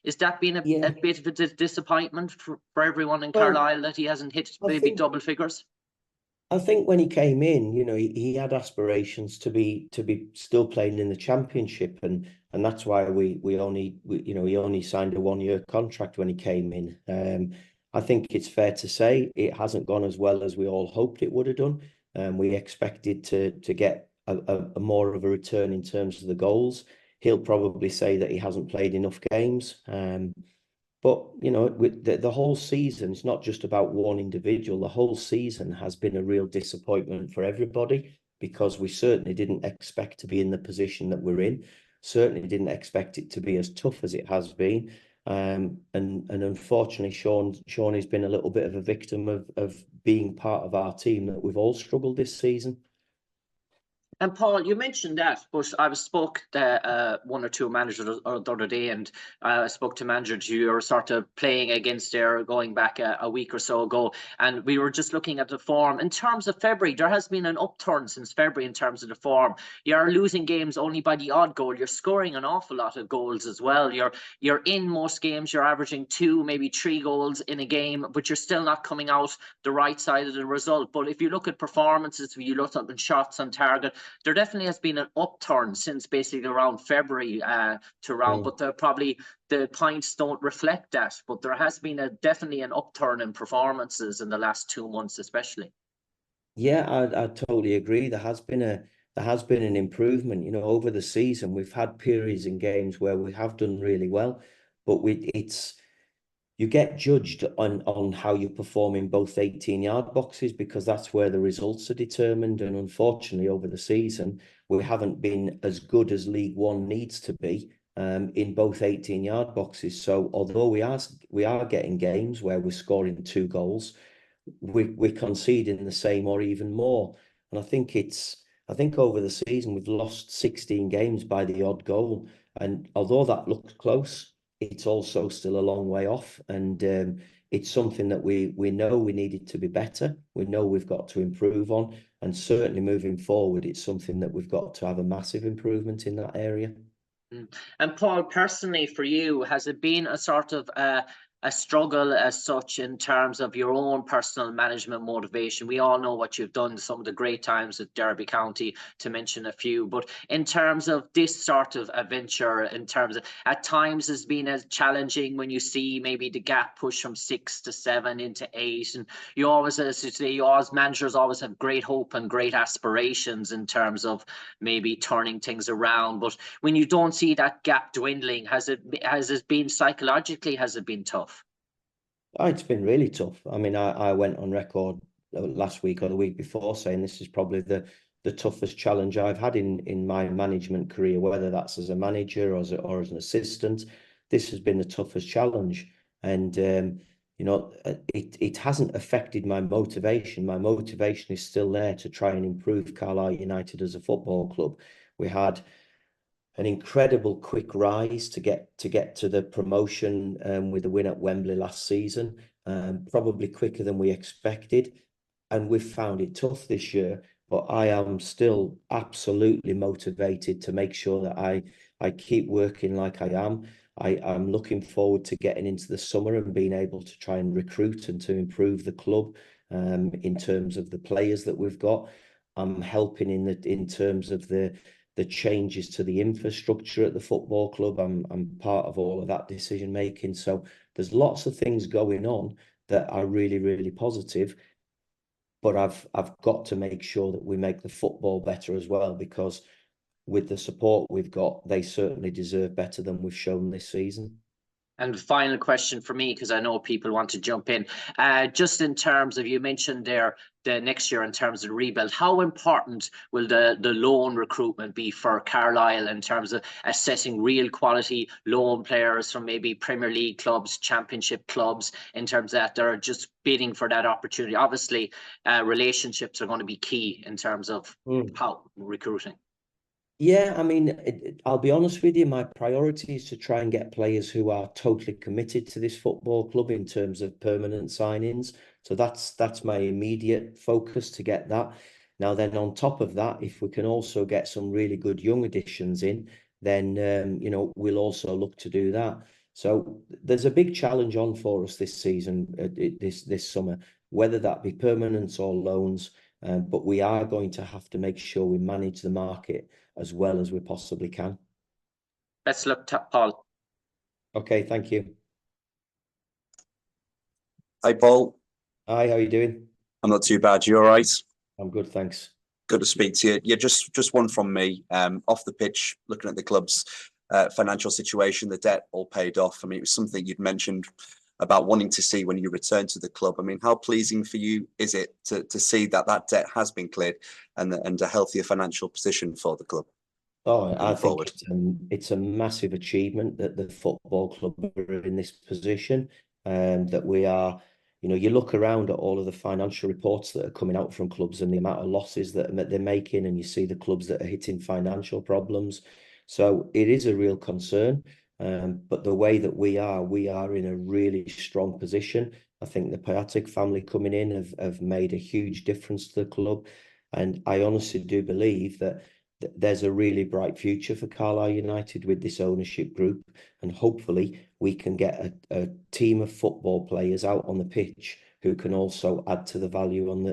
Is that been Yeah, a bit of a disappointment for everyone in well, Carlisle that he hasn't hit I maybe think double figures? I think when he came in, he had aspirations to be still playing in the championship, and that's why he only signed a 1 year contract when he came in. I think it's fair to say it hasn't gone as well as we all hoped it would have done. We expected to get a more of a return in terms of the goals. He'll probably say that he hasn't played enough games. But with the whole season, it's not just about one individual. The whole season has been a real disappointment for everybody because we certainly didn't expect to be in the position that we're in. Certainly didn't expect it to be as tough as it has been. And unfortunately, Sean has been a little bit of a victim of being part of our team that we've all struggled this season. And Paul, you mentioned that, but I spoke to one or two managers the other day, and I spoke to managers who were sort of playing against there going back a week or so ago, and we were just looking at the form. In terms of February, there has been an upturn since February in terms of the form. You're losing games only by the odd goal. You're scoring an awful lot of goals as well. You're in most games. You're averaging 2, maybe 3 goals in a game, but you're still not coming out the right side of the result. But if you look at performances, if you look at shots on target, there definitely has been an upturn since basically around February to around, but the points don't reflect that. But there has been definitely an upturn in performances in the last 2 months, especially. Yeah, I totally agree. There has been an improvement. Over the season, we've had periods in games where we have done really well, but you get judged on how you perform in both 18-yard boxes because that's where the results are determined. And unfortunately, over the season, we haven't been as good as League One needs to be in both 18-yard boxes. So although we are getting games where we're scoring 2 goals, we're conceding the same or even more. And I think over the season we've lost 16 games by the odd goal. And although that looks close, it's also still a long way off. And it's something that we know we needed to be better. We know we've got to improve on. And certainly moving forward, it's something that we've got to have a massive improvement in that area. And Paul, personally for you, has it been a sort of a struggle as such in terms of your own personal management motivation? We all know what you've done, some of the great times at Derby County, to mention a few. But in terms of this sort of adventure, in terms of at times has been as challenging when you see maybe the gap push from 6 to 7 into 8, and you always, as you say, managers always have great hope and great aspirations in terms of maybe turning things around. But when you don't see that gap dwindling, has it been psychologically, has it been tough? Oh, it's been really tough. I mean, I went on record last week or the week before saying this is probably the toughest challenge I've had in my management career, whether that's as a manager or as an assistant. This has been the toughest challenge. And it hasn't affected my motivation. My motivation is still there to try and improve Carlisle United as a football club. We had an incredible quick rise to get to the promotion with the win at Wembley last season, probably quicker than we expected. And we've found it tough this year, but I am still absolutely motivated to make sure that I keep working like I am. I'm looking forward to getting into the summer and being able to try and recruit and to improve the club in terms of the players that we've got. I'm helping in terms of the changes to the infrastructure at the football club. I'm part of all of that decision making. So there's lots of things going on that are really, really positive. But I've got to make sure that we make the football better as well, because with the support we've got, they certainly deserve better than we've shown this season. And final question for me, because I know people want to jump in. Just in terms of, you mentioned there the next year in terms of the rebuild, how important will the loan recruitment be for Carlisle in terms of assessing real quality loan players from maybe Premier League clubs, Championship clubs, in terms of that they're just bidding for that opportunity? Obviously, relationships are going to be key in terms of how recruiting. Yeah, I mean, I'll be honest with you, my priority is to try and get players who are totally committed to this football club in terms of permanent signings. So that's my immediate focus, to get that. Now then, on top of that, if we can also get some really good young additions in, then we'll also look to do that. So there's a big challenge on for us this season, this summer, whether that be permanent or loans. But we are going to have to make sure we manage the market as well as we possibly can. Best luck, Paul. Okay, thank you. Hi, Paul. Hi, how are you doing? I'm not too bad. You all right? I'm good, thanks. Good to speak to you. Yeah, just one from me. Off the pitch, looking at the club's financial situation, the debt all paid off. I mean, it was something you'd mentioned about wanting to see when you return to the club. I mean, how pleasing for you is it to see that debt has been cleared and a healthier financial position for the club? Oh, I think forward. it's a massive achievement that the football club are in this position, that we are, you know, you look around at all of the financial reports that are coming out from clubs and the amount of losses that they're making, and you see the clubs that are hitting financial problems. So it is a real concern. But the way that we are in a really strong position. I think the Piatek family coming in have made a huge difference to the club. And I honestly do believe that there's a really bright future for Carlisle United with this ownership group, and hopefully we can get a team of football players out on the pitch who can also add to the value on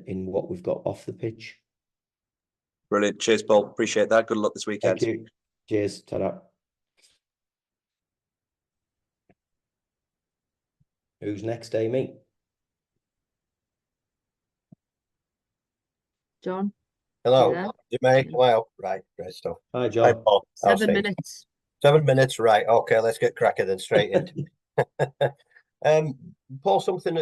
in what we've got off the pitch. Brilliant. Cheers, Paul. Appreciate that. Good luck this weekend. Thank you. Cheers. Ta-ra. Who's next, Amy? John. Hello, Jimmy. Hello. Right, great stuff. Hi, Hi, John. Paul. How's 7 things? minutes. 7 minutes, right. Okay, let's get cracking then straight into. Paul, something